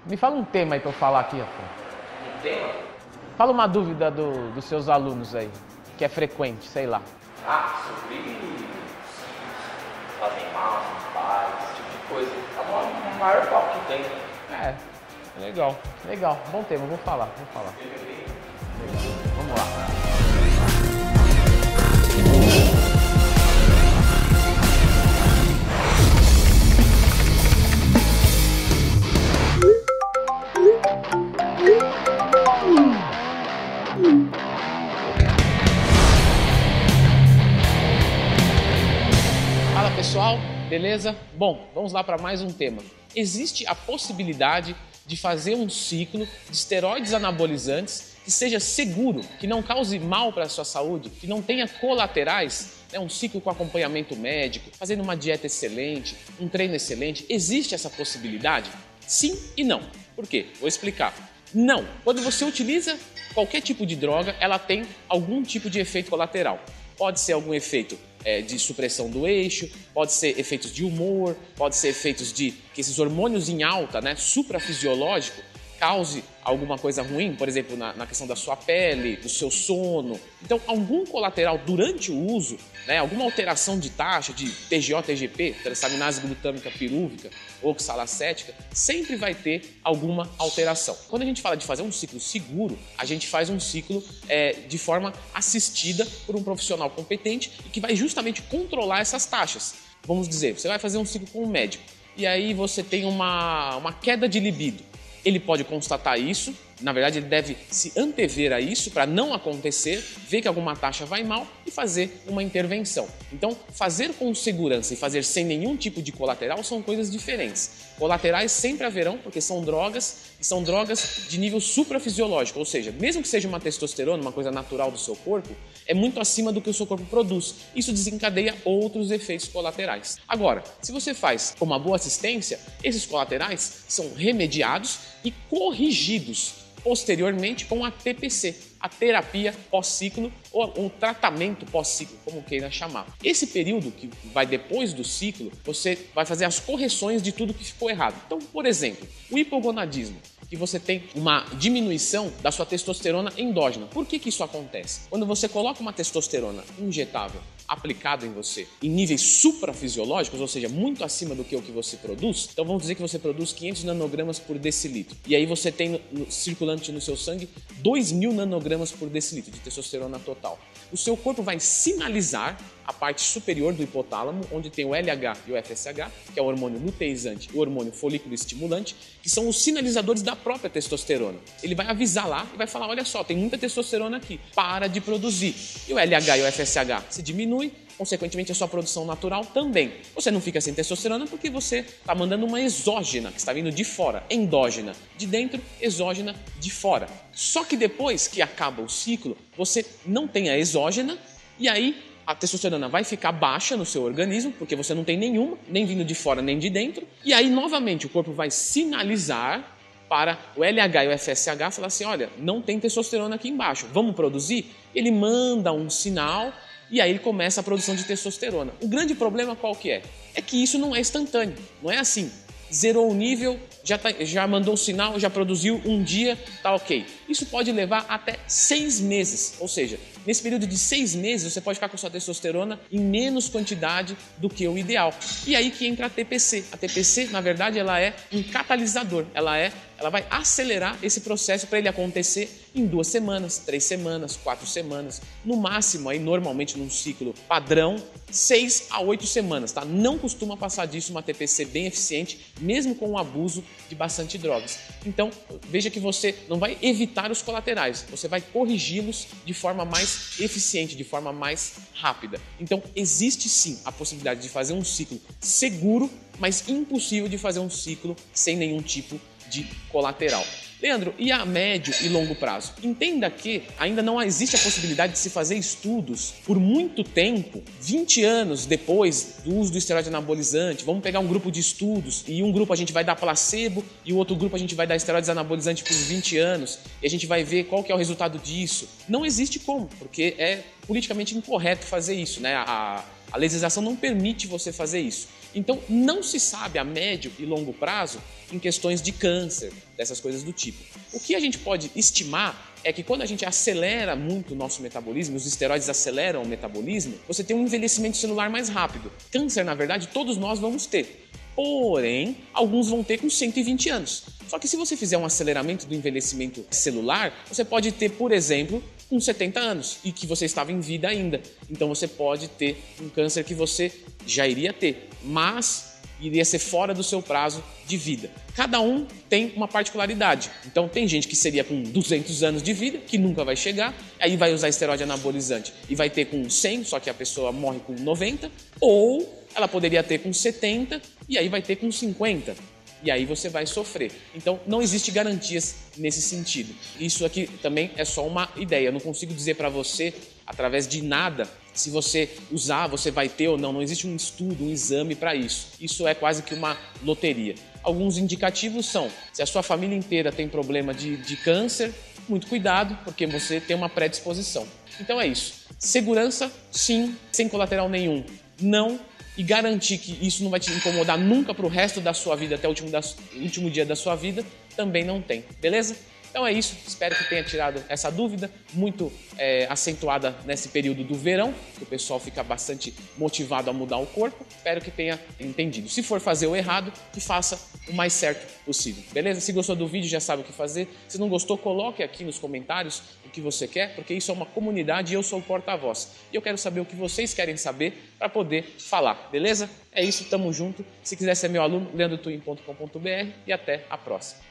Me fala um tema aí pra eu falar aqui, rapaz. Um tema? Fala uma dúvida dos seus alunos aí, que é frequente, sei lá. Sobre fazem mal, pais, esse tipo de coisa. É o maior papo que tem. É, legal, legal. Bom tema, vou falar. Legal. Vamos lá. Fala pessoal, beleza? Bom, vamos lá para mais um tema. Existe a possibilidade de fazer um ciclo de esteroides anabolizantes que seja seguro, que não cause mal para a sua saúde, que não tenha colaterais, né? Um ciclo com acompanhamento médico, fazendo uma dieta excelente, um treino excelente. Existe essa possibilidade? Sim e não. Por quê? Vou explicar. Não. Quando você utiliza qualquer tipo de droga, ela tem algum tipo de efeito colateral. Pode ser algum efeito de supressão do eixo, pode ser efeitos de humor, pode ser efeitos de que esses hormônios em alta, né, suprafisiológico, cause alguma coisa ruim, por exemplo, na questão da sua pele, do seu sono. Então, algum colateral durante o uso, né, alguma alteração de taxa de TGO, TGP, transaminase glutâmica pirúvica, oxalacética, sempre vai ter alguma alteração. Quando a gente fala de fazer um ciclo seguro, a gente faz um ciclo de forma assistida por um profissional competente e que vai justamente controlar essas taxas. Vamos dizer, você vai fazer um ciclo com um médico e aí você tem uma queda de libido. Ele pode constatar isso, na verdade ele deve se antever a isso para não acontecer, ver que alguma taxa vai mal e fazer uma intervenção. Então, fazer com segurança e fazer sem nenhum tipo de colateral são coisas diferentes. Colaterais sempre haverão, porque são drogas, e são drogas de nível suprafisiológico, ou seja, mesmo que seja uma testosterona, uma coisa natural do seu corpo, é muito acima do que o seu corpo produz. Isso desencadeia outros efeitos colaterais. Agora, se você faz com uma boa assistência, esses colaterais são remediados e corrigidos posteriormente com a TPC, a terapia pós-ciclo ou o tratamento pós-ciclo, como queira chamar. Esse período que vai depois do ciclo, você vai fazer as correções de tudo que ficou errado. Então, por exemplo, o hipogonadismo, que você tem uma diminuição da sua testosterona endógena. Por que isso acontece? Quando você coloca uma testosterona injetável aplicado em você em níveis suprafisiológicos, ou seja, muito acima do que o que você produz, então vamos dizer que você produz 500 nanogramas por decilitro, e aí você tem circulante no seu sangue 2.000 nanogramas por decilitro de testosterona total. O seu corpo vai sinalizar a parte superior do hipotálamo, onde tem o LH e o FSH, que é o hormônio luteizante e o hormônio folículo estimulante, que são os sinalizadores da própria testosterona. Ele vai avisar lá e vai falar, olha só, tem muita testosterona aqui, para de produzir. E o LH e o FSH se diminui, consequentemente a sua produção natural também. Você não fica sem testosterona porque você está mandando uma exógena, que está vindo de fora, endógena de dentro, exógena de fora. Só que depois que acaba o ciclo, você não tem a exógena e aí a testosterona vai ficar baixa no seu organismo, porque você não tem nenhuma, nem vindo de fora nem de dentro, e aí novamente o corpo vai sinalizar para o LH e o FSH falar assim, olha, não tem testosterona aqui embaixo, vamos produzir? Ele manda um sinal e aí ele começa a produção de testosterona. O grande problema qual que é? É que isso não é instantâneo, não é assim. Zerou o nível, já mandou o sinal, já produziu um dia, tá ok. Isso pode levar até 6 meses, ou seja, nesse período de 6 meses você pode ficar com sua testosterona em menos quantidade do que o ideal. E aí que entra a TPC. A TPC, na verdade, ela é um catalisador, ela vai acelerar esse processo para ele acontecer em 2 semanas, 3 semanas, 4 semanas, no máximo, aí, normalmente num ciclo padrão, 6 a 8 semanas, tá? Não costuma passar disso uma TPC bem eficiente, mesmo com o abuso de bastante drogas. Então, veja que você não vai evitar os colaterais, você vai corrigi-los de forma mais eficiente, de forma mais rápida. Então, existe sim a possibilidade de fazer um ciclo seguro, mas impossível de fazer um ciclo sem nenhum tipo de colateral. Leandro, e a médio e longo prazo? Entenda que ainda não existe a possibilidade de se fazer estudos por muito tempo, 20 anos depois do uso do esteroide anabolizante. Vamos pegar um grupo de estudos e um grupo a gente vai dar placebo e o outro grupo a gente vai dar esteroides anabolizantes por 20 anos e a gente vai ver qual que é o resultado disso. Não existe como, porque é politicamente incorreto fazer isso, né? A legislação não permite você fazer isso. Então, não se sabe a médio e longo prazo em questões de câncer, dessas coisas do tipo. O que a gente pode estimar é que quando a gente acelera muito o nosso metabolismo, os esteroides aceleram o metabolismo, você tem um envelhecimento celular mais rápido. Câncer, na verdade, todos nós vamos ter. Porém, alguns vão ter com 120 anos. Só que se você fizer um aceleramento do envelhecimento celular, você pode ter, por exemplo, com 70 anos e que você estava em vida ainda. Então você pode ter um câncer que você já iria ter, mas iria ser fora do seu prazo de vida. Cada um tem uma particularidade. Então tem gente que seria com 200 anos de vida, que nunca vai chegar, aí vai usar esteroide anabolizante e vai ter com 100, só que a pessoa morre com 90, ou ela poderia ter com 70 e aí vai ter com 50. E aí você vai sofrer. Então não existe garantias nesse sentido. Isso aqui também é só uma ideia. Eu não consigo dizer para você, através de nada, se você usar, você vai ter ou não. Não existe um estudo, um exame para isso. Isso é quase que uma loteria. Alguns indicativos são, se a sua família inteira tem problema de câncer, muito cuidado, porque você tem uma predisposição. Então é isso. Segurança, sim. Sem colateral nenhum, não. E garantir que isso não vai te incomodar nunca para o resto da sua vida, até o último dia da sua vida, também não tem, beleza? Então é isso, espero que tenha tirado essa dúvida, muito acentuada nesse período do verão, que o pessoal fica bastante motivado a mudar o corpo, espero que tenha entendido. Se for fazer o errado, que faça o mais certo possível, beleza? Se gostou do vídeo, já sabe o que fazer. Se não gostou, coloque aqui nos comentários o que você quer, porque isso é uma comunidade e eu sou o porta-voz. E eu quero saber o que vocês querem saber para poder falar, beleza? É isso, tamo junto. Se quiser ser meu aluno, leandrotwin.com.br e até a próxima.